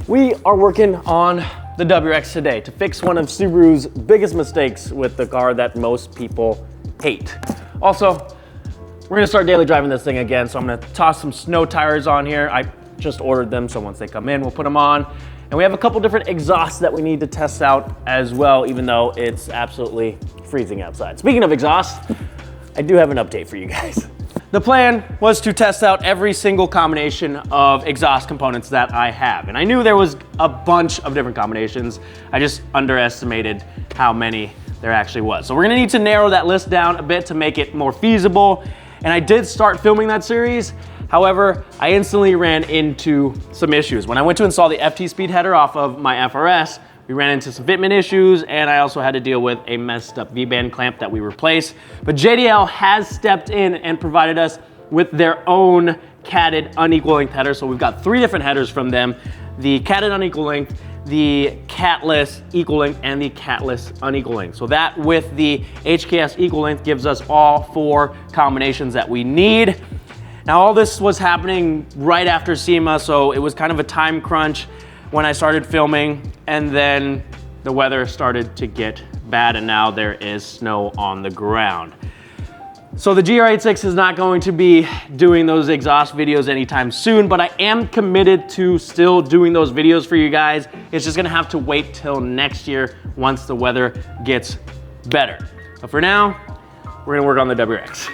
We are working on the WRX today to fix one of Subaru's biggest mistakes with the car that most people hate. Also, we're gonna start daily driving this thing again, so I'm gonna toss some snow tires on here. I just ordered them, so once they come in, we'll put them on. And we have a couple different exhausts that we need to test out as well, even though it's absolutely freezing outside. Speaking of exhaust, I do have an update for you guys. The plan was to test out every single combination of exhaust components that I have. And I knew there was a bunch of different combinations. I just underestimated how many there actually was. So we're gonna need to narrow that list down a bit to make it more feasible. And I did start filming that series. However, I instantly ran into some issues. When I went to install the FT speed header off of my FRS, we ran into some fitment issues, and I also had to deal with a messed up V-band clamp that we replaced. But JDL has stepped in and provided us with their own catted unequal length header. So we've got 3 different headers from them: the catted unequal length, the catless equal length, and the catless unequal length. So that with the HKS equal length gives us all 4 combinations that we need. Now all this was happening right after SEMA, so it was kind of a time crunch when I started filming, and then the weather started to get bad, and now there is snow on the ground. So the GR86 is not going to be doing those exhaust videos anytime soon, but I am committed to still doing those videos for you guys. It's just gonna have to wait till next year once the weather gets better. But for now, we're gonna work on the WRX.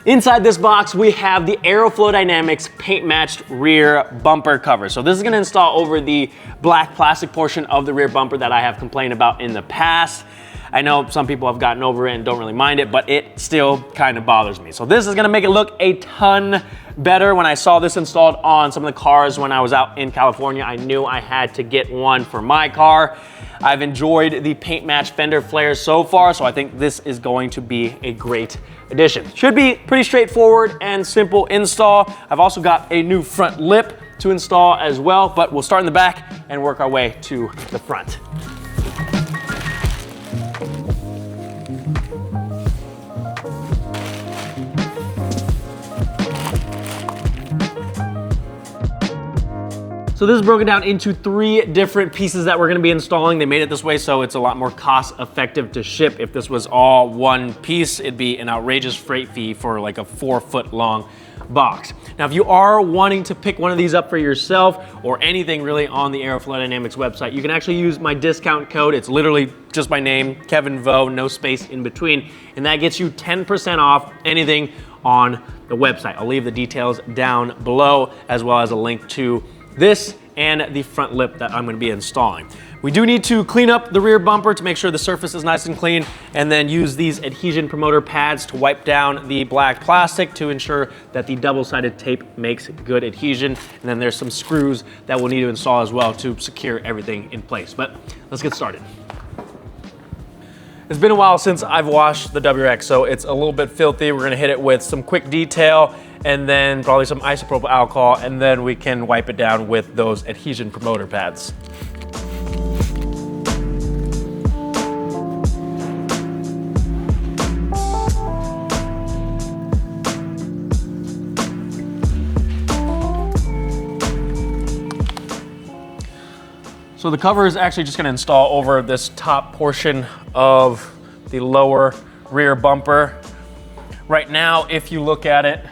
Inside this box, we have the AeroflowDynamics paint-matched rear bumper cover. So this is gonna install over the black plastic portion of the rear bumper that I have complained about in the past. I know some people have gotten over it and don't really mind it, but it still kind of bothers me. So this is gonna make it look a ton better. When I saw this installed on some of the cars when I was out in California, I knew I had to get one for my car. I've enjoyed the paint match fender flares so far, so I think this is going to be a great addition. Should be pretty straightforward and simple install. I've also got a new front lip to install as well, but we'll start in the back and work our way to the front. So this is broken down into 3 different pieces that we're gonna be installing. They made it this way so it's a lot more cost effective to ship. If this was all one piece, it'd be an outrageous freight fee for like a 4-foot long box. Now, if you are wanting to pick one of these up for yourself or anything really on the AeroflowDynamics website, you can actually use my discount code. It's literally just my name, Kevin Vo, no space in between, and that gets you 10% off anything on the website. I'll leave the details down below, as well as a link to this and the front lip that I'm going to be installing. We do need to clean up the rear bumper to make sure the surface is nice and clean, and then use these adhesion promoter pads to wipe down the black plastic to ensure that the double-sided tape makes good adhesion. And then there's some screws that we'll need to install as well to secure everything in place. But let's get started. It's been a while since I've washed the WRX, so it's a little bit filthy. We're gonna hit it with some quick detail and then probably some isopropyl alcohol, and then we can wipe it down with those adhesion promoter pads. So the cover is actually just gonna install over this top portion of the lower rear bumper. Right now, if you look at it,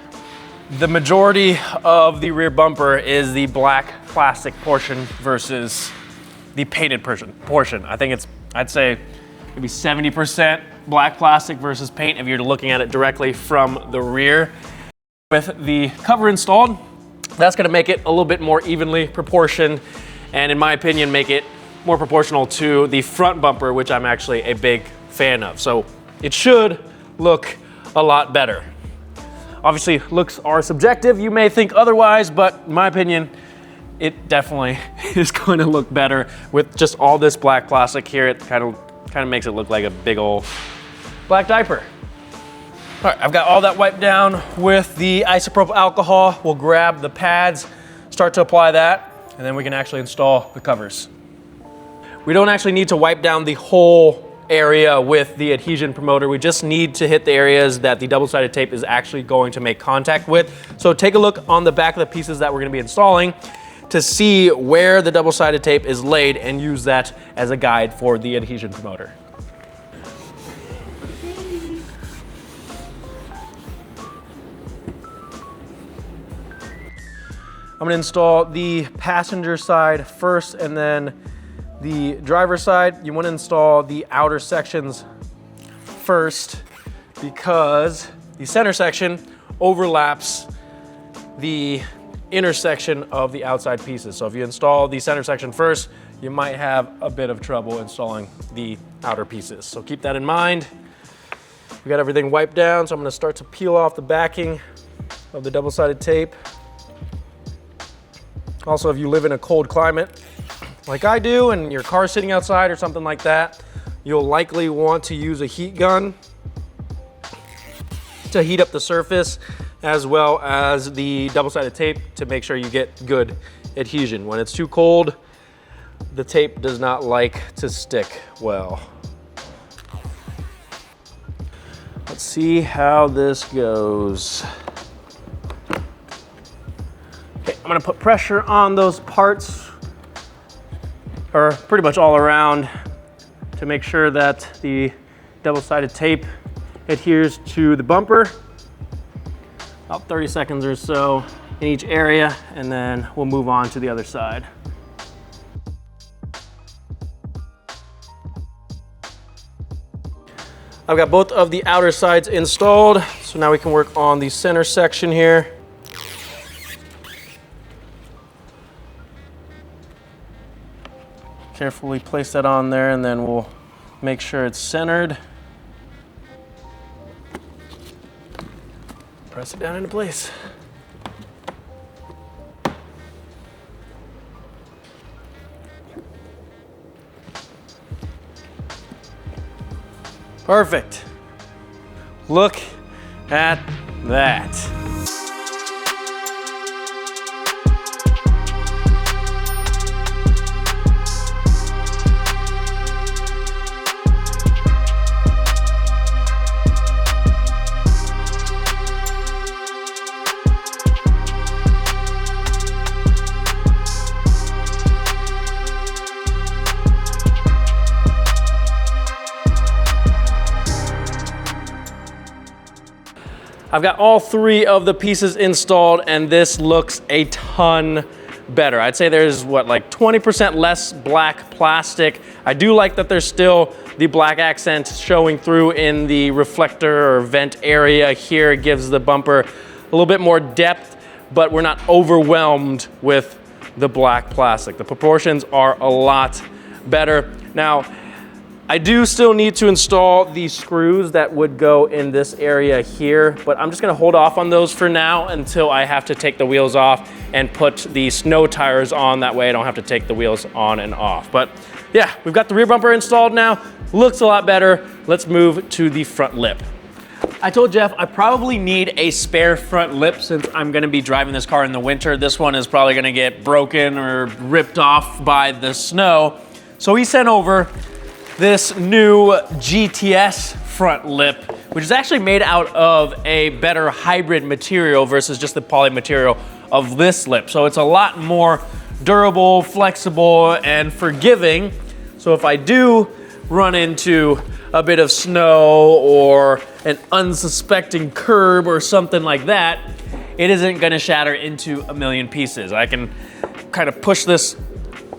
the majority of the rear bumper is the black plastic portion versus the painted portion. I think I'd say maybe 70% black plastic versus paint if you're looking at it directly from the rear. With the cover installed, that's gonna make it a little bit more evenly proportioned, and in my opinion, make it more proportional to the front bumper, which I'm actually a big fan of. So it should look a lot better. Obviously, looks are subjective. You may think otherwise, but in my opinion, it definitely is going to look better with just all this black plastic here. It kind of makes it look like a big old black diaper. All right, I've got all that wiped down with the isopropyl alcohol. We'll grab the pads, start to apply that, and then we can actually install the covers. We don't actually need to wipe down the whole area with the adhesion promoter. We just need to hit the areas that the double-sided tape is actually going to make contact with. So take a look on the back of the pieces that we're going to be installing to see where the double-sided tape is laid and use that as a guide for the adhesion promoter. I'm gonna install the passenger side first and then the driver's side. You wanna install the outer sections first because the center section overlaps the inner section of the outside pieces. So if you install the center section first, you might have a bit of trouble installing the outer pieces. So keep that in mind. We got everything wiped down, so I'm gonna start to peel off the backing of the double-sided tape. Also, if you live in a cold climate like I do and your car's sitting outside or something like that, you'll likely want to use a heat gun to heat up the surface as well as the double-sided tape to make sure you get good adhesion. When it's too cold, the tape does not like to stick well. Let's see how this goes. Okay, I'm gonna put pressure on those parts, or pretty much all around, to make sure that the double-sided tape adheres to the bumper. About 30 seconds or so in each area, and then we'll move on to the other side. I've got both of the outer sides installed, so now we can work on the center section here. Carefully place that on there, and then we'll make sure it's centered. Press it down into place. Perfect. Look at that. I've got all three of the pieces installed, and this looks a ton better. I'd say there's what, like 20% less black plastic. I do like that there's still the black accent showing through in the reflector or vent area here. It gives the bumper a little bit more depth, but we're not overwhelmed with the black plastic. The proportions are a lot better. Now, I do still need to install the screws that would go in this area here, but I'm just gonna hold off on those for now until I have to take the wheels off and put the snow tires on. That way I don't have to take the wheels on and off. But yeah, we've got the rear bumper installed now. Looks a lot better. Let's move to the front lip. I told Jeff I probably need a spare front lip since I'm gonna be driving this car in the winter. This one is probably gonna get broken or ripped off by the snow. So he sent over this new GTS front lip, which is actually made out of a better hybrid material versus just the poly material of this lip. So it's a lot more durable, flexible, and forgiving. So if I do run into a bit of snow or an unsuspecting curb or something like that, it isn't gonna shatter into a million pieces. I can kind of push this,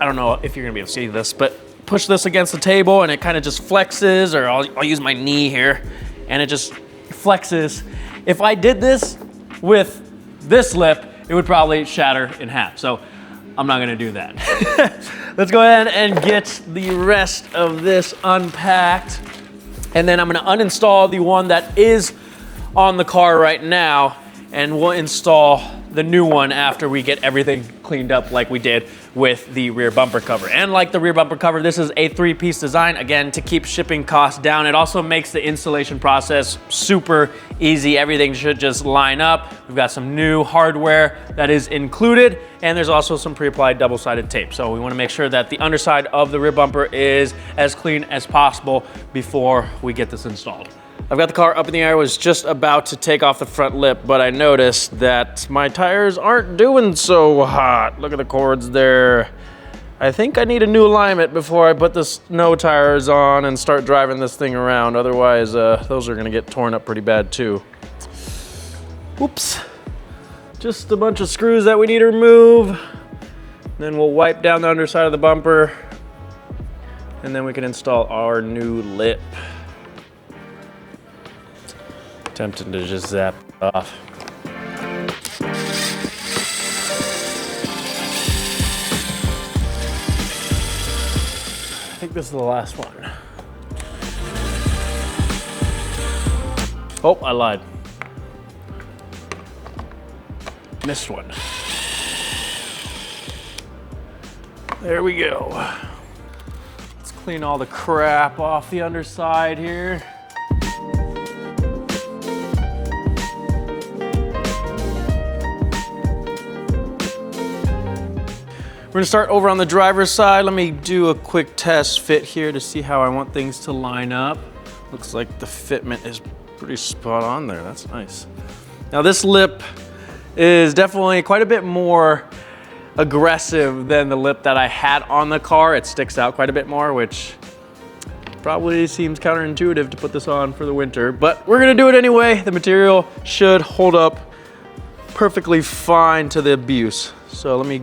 I don't know if you're gonna be able to see this, but push this against the table and it kind of just flexes, or I'll use my knee here and it just flexes. If I did this with this lip, it would probably shatter in half. So I'm not gonna do that. Let's go ahead and get the rest of this unpacked. And then I'm gonna uninstall the one that is on the car right now, and we'll install the new one after we get everything cleaned up like we did with the rear bumper cover. And like the rear bumper cover, this is a 3-piece design, again, to keep shipping costs down. It also makes the installation process super easy. Everything should just line up. We've got some new hardware that is included, and there's also some pre-applied double-sided tape. So we wanna make sure that the underside of the rear bumper is as clean as possible before we get this installed. I've got the car up in the air, was just about to take off the front lip, but I noticed that my tires aren't doing so hot. Look at the cords there. I think I need a new alignment before I put the snow tires on and start driving this thing around. Otherwise, those are gonna get torn up pretty bad too. Whoops. Just a bunch of screws that we need to remove. Then we'll wipe down the underside of the bumper, and then we can install our new lip. Tempting to just zap it off. I think this is the last one. Oh, I lied. Missed one. There we go. Let's clean all the crap off the underside here. We're gonna start over on the driver's side. Let me do a quick test fit here to see how I want things to line up. Looks like the fitment is pretty spot on there. That's nice. Now this lip is definitely quite a bit more aggressive than the lip that I had on the car. It sticks out quite a bit more, which probably seems counterintuitive to put this on for the winter, but we're gonna do it anyway. The material should hold up perfectly fine to the abuse. So let me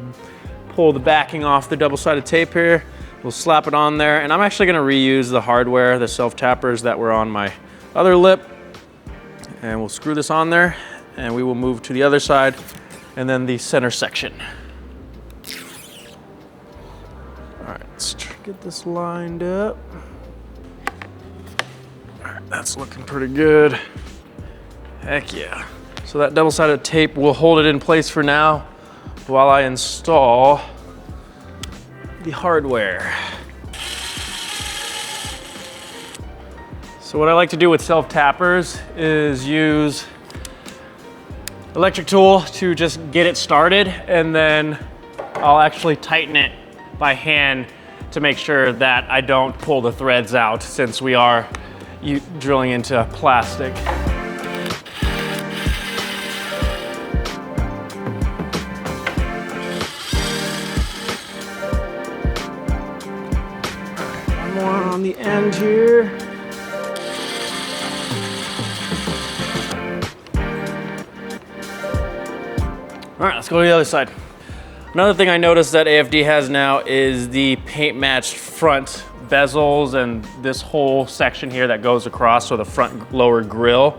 pull the backing off the double-sided tape here. We'll slap it on there, and I'm actually gonna reuse the hardware, the self-tappers that were on my other lip, and we'll screw this on there, and we will move to the other side, and then the center section. All right, let's get this lined up. All right, that's looking pretty good. Heck yeah. So that double-sided tape will hold it in place for now while I install the hardware. So what I like to do with self-tappers is use electric tool to just get it started, and then I'll actually tighten it by hand to make sure that I don't pull the threads out, since we are drilling into plastic. On the end here. All right, let's go to the other side. Another thing I noticed that AFD has now is the paint matched front bezels and this whole section here that goes across, so the front lower grille.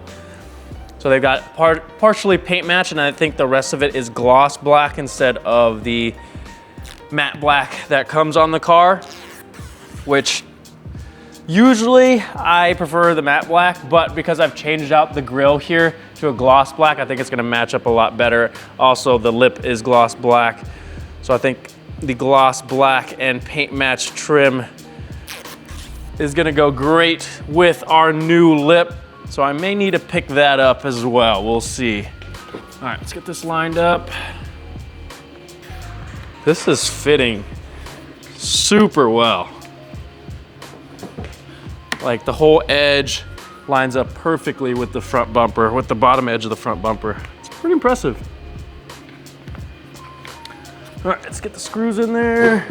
So they've got partially paint matched, and I think the rest of it is gloss black instead of the matte black that comes on the car, which usually I prefer the matte black, but because I've changed out the grille here to a gloss black, I think it's gonna match up a lot better. Also, the lip is gloss black, so I think the gloss black and paint match trim is gonna go great with our new lip. So I may need to pick that up as well, we'll see. All right, let's get this lined up. This is fitting super well. Like the whole edge lines up perfectly with the front bumper, with the bottom edge of the front bumper. It's pretty impressive. All right, let's get the screws in there.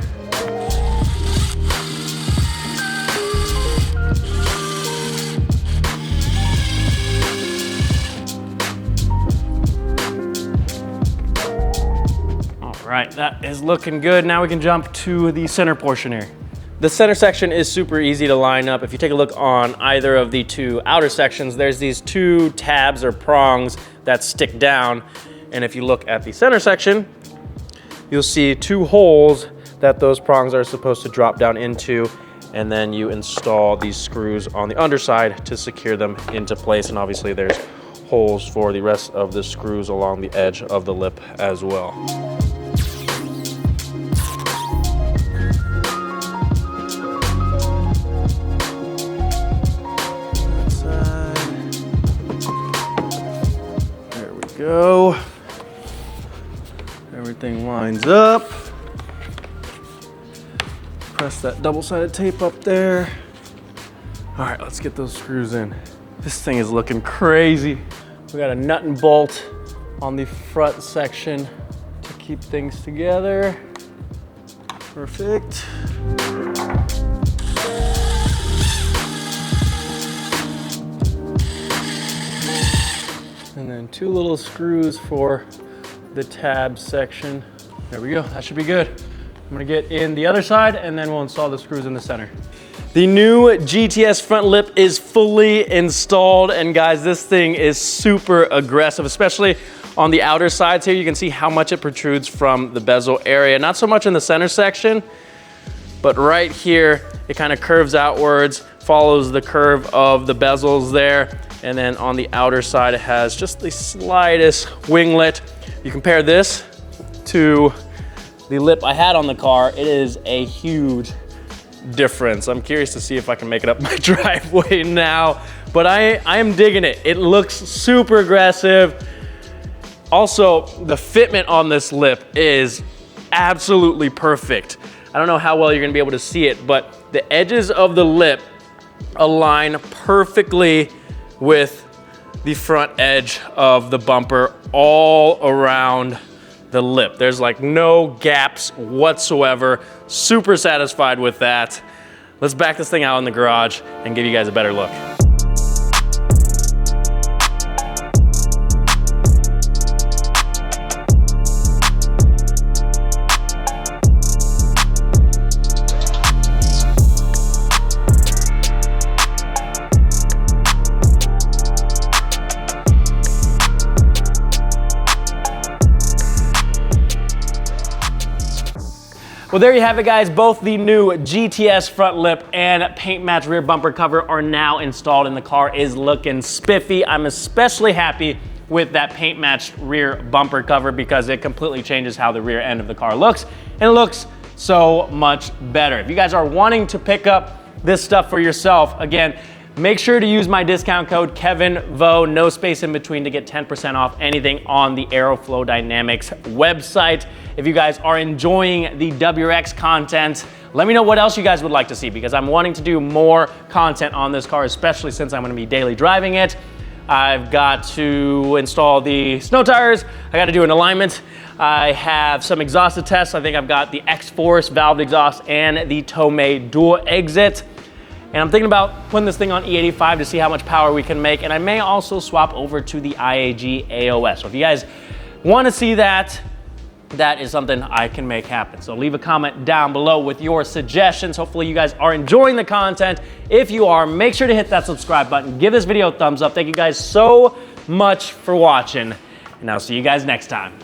All right, that is looking good. Now we can jump to the center portion here. The center section is super easy to line up. If you take a look on either of the two outer sections, there's these two tabs or prongs that stick down. And if you look at the center section, you'll see two holes that those prongs are supposed to drop down into. And then you install these screws on the underside to secure them into place. And obviously there's holes for the rest of the screws along the edge of the lip as well. go. Everything lines up. Press that double-sided tape up there. All right, let's get those screws in. This thing is looking crazy. We got a nut and bolt on the front section to keep things together. Perfect. And then 2 little screws for the tab section. There we go, that should be good. I'm gonna get in the other side and then we'll install the screws in the center. The new GTS Front Lip is fully installed, and guys, this thing is super aggressive, especially on the outer sides here. You can see how much it protrudes from the bezel area. Not so much in the center section, but right here, it kind of curves outwards, follows the curve of the bezels there. And then on the outer side, it has just the slightest winglet. You compare this to the lip I had on the car, it is a huge difference. I'm curious to see if I can make it up my driveway now, but I am digging it. It looks super aggressive. Also, the fitment on this lip is absolutely perfect. I don't know how well you're gonna be able to see it, but the edges of the lip align perfectly with the front edge of the bumper all around the lip. There's like no gaps whatsoever. Super satisfied with that. Let's back this thing out in the garage and give you guys a better look. Well, there you have it, guys. Both the new GTS front lip and paint match rear bumper cover are now installed and the car is looking spiffy. I'm especially happy with that paint matched rear bumper cover because it completely changes how the rear end of the car looks, and it looks so much better. If you guys are wanting to pick up this stuff for yourself, again, make sure to use my discount code KevinVo, no space in between, to get 10% off anything on the AeroflowDynamics website. If you guys are enjoying the WRX content, let me know what else you guys would like to see, because I'm wanting to do more content on this car, especially since I'm gonna be daily driving it. I've got to install the snow tires. I got to do an alignment. I have some exhaust tests. I think I've got the X-Force valved exhaust and the Tomei dual exit. And I'm thinking about putting this thing on E85 to see how much power we can make. And I may also swap over to the IAG AOS. So if you guys want to see that, that is something I can make happen. So leave a comment down below with your suggestions. Hopefully you guys are enjoying the content. If you are, make sure to hit that subscribe button. Give this video a thumbs up. Thank you guys so much for watching, and I'll see you guys next time.